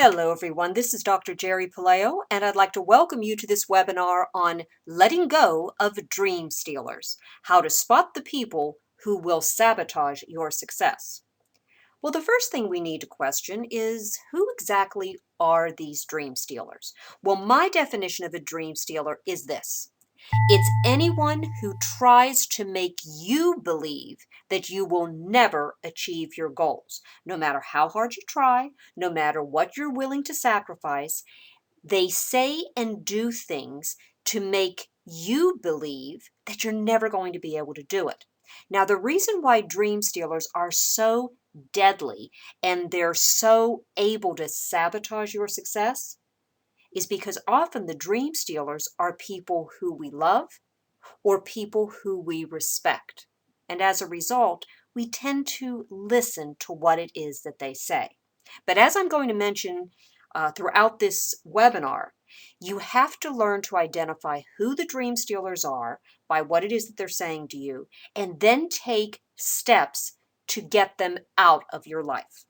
Hello everyone, this is Dr. Geri Puleo, and I'd like to welcome you to this webinar on letting go of dream stealers, how to spot the people who will sabotage your success. Well, the first thing we need to question is who exactly are these dream stealers? Well, my definition of a dream stealer is this. It's anyone who tries to make you believe that you will never achieve your goals. No matter how hard you try, no matter what you're willing to sacrifice, they say and do things to make you believe that you're never going to be able to do it. Now, the reason why dream stealers are so deadly and they're so able to sabotage your success is because often the dream stealers are people who we love or people who we respect. And as a result, we tend to listen to what it is that they say. But as I'm going to mention throughout this webinar, you have to learn to identify who the dream stealers are by what it is that they're saying to you, and then take steps to get them out of your life.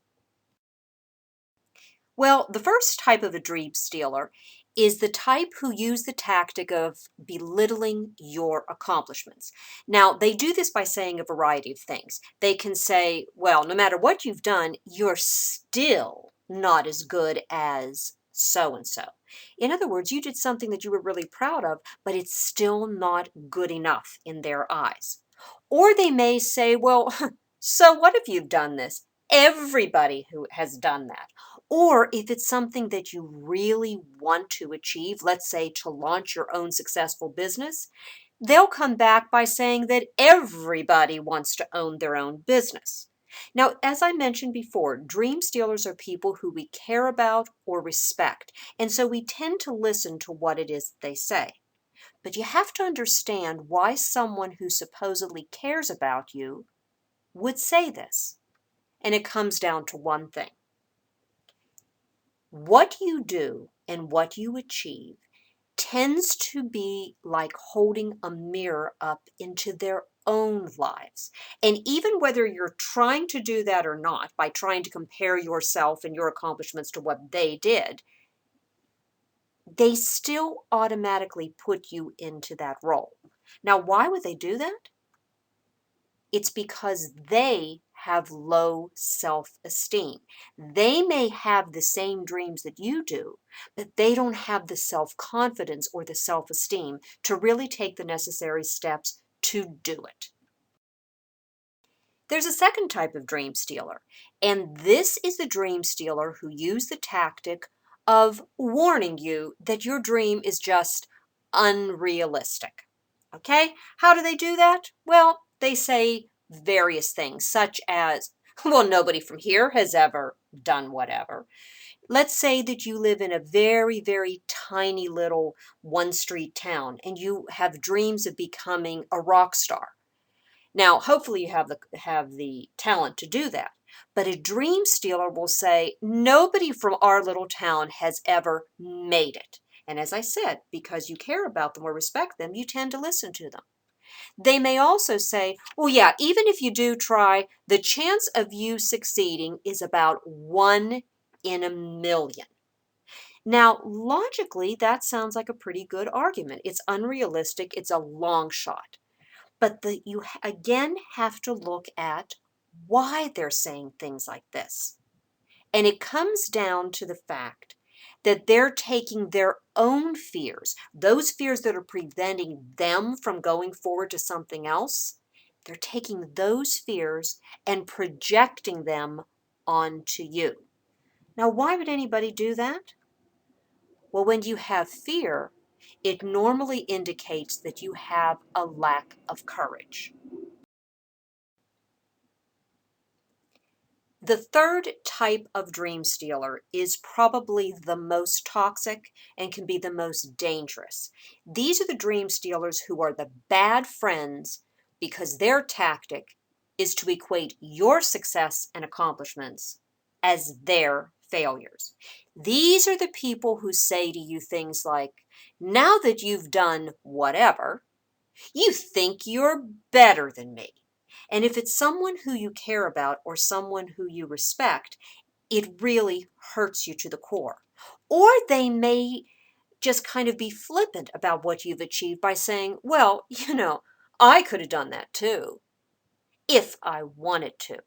Well, the first type of a dream stealer is the type who use the tactic of belittling your accomplishments. Now, they do this by saying a variety of things. They can say, well, no matter what you've done, you're still not as good as so and so. In other words, you did something that you were really proud of, but it's still not good enough in their eyes. Or they may say, well, so what if you've done this? Everybody who has done that. Or if it's something that you really want to achieve, let's say to launch your own successful business, they'll come back by saying that everybody wants to own their own business. Now, as I mentioned before, dream stealers are people who we care about or respect, and so we tend to listen to what it is they say. But you have to understand why someone who supposedly cares about you would say this. And it comes down to one thing. What you do and what you achieve tends to be like holding a mirror up into their own lives. And even whether you're trying to do that or not, by trying to compare yourself and your accomplishments to what they did, they still automatically put you into that role. Now, why would they do that? It's because they have low self-esteem. They may have the same dreams that you do, but they don't have the self-confidence or the self-esteem to really take the necessary steps to do it. There's a second type of dream stealer, and this is the dream stealer who used the tactic of warning you that your dream is just unrealistic. Okay? How do they do that? Well, they say various things, such as, well, nobody from here has ever done whatever. Let's say that you live in a very, very tiny little one-street town and you have dreams of becoming a rock star. Now, hopefully you have the talent to do that. But a dream stealer will say, nobody from our little town has ever made it. And as I said, because you care about them or respect them, you tend to listen to them. They may also say, well, yeah, even if you do try, the chance of you succeeding is about 1 in a million. Now, logically, that sounds like a pretty good argument. It's unrealistic. It's a long shot. But you again have to look at why they're saying things like this. And it comes down to the fact that they're taking their own fears, those fears that are preventing them from going forward to something else, they're taking those fears and projecting them onto you. Now, why would anybody do that? Well, when you have fear, it normally indicates that you have a lack of courage. The third type of dream stealer is probably the most toxic and can be the most dangerous. These are the dream stealers who are the bad friends because their tactic is to equate your success and accomplishments as their failures. These are the people who say to you things like, now that you've done whatever, you think you're better than me. And if it's someone who you care about or someone who you respect, it really hurts you to the core. Or they may just kind of be flippant about what you've achieved by saying, well, I could have done that too, if I wanted to.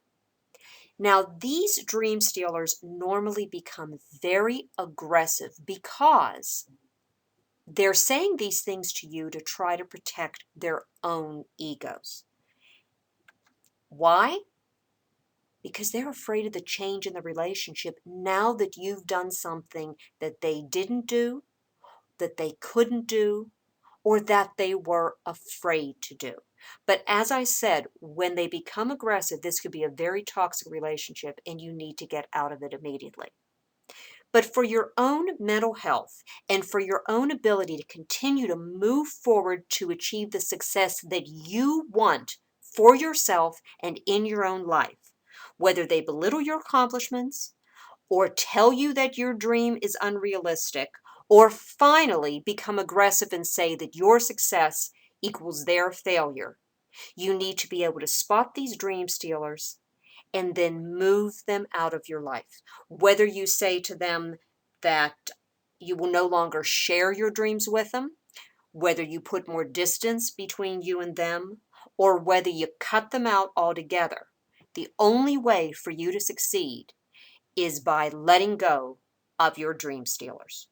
Now, these dream stealers normally become very aggressive because they're saying these things to you to try to protect their own egos. Why? Because they're afraid of the change in the relationship now that you've done something that they didn't do, that they couldn't do, or that they were afraid to do. But as I said, when they become aggressive, this could be a very toxic relationship and you need to get out of it immediately. But for your own mental health and for your own ability to continue to move forward to achieve the success that you want for yourself and in your own life, whether they belittle your accomplishments or tell you that your dream is unrealistic, or finally become aggressive and say that your success equals their failure, you need to be able to spot these dream stealers and then move them out of your life. Whether you say to them that you will no longer share your dreams with them, whether you put more distance between you and them, or whether you cut them out altogether, the only way for you to succeed is by letting go of your dream stealers.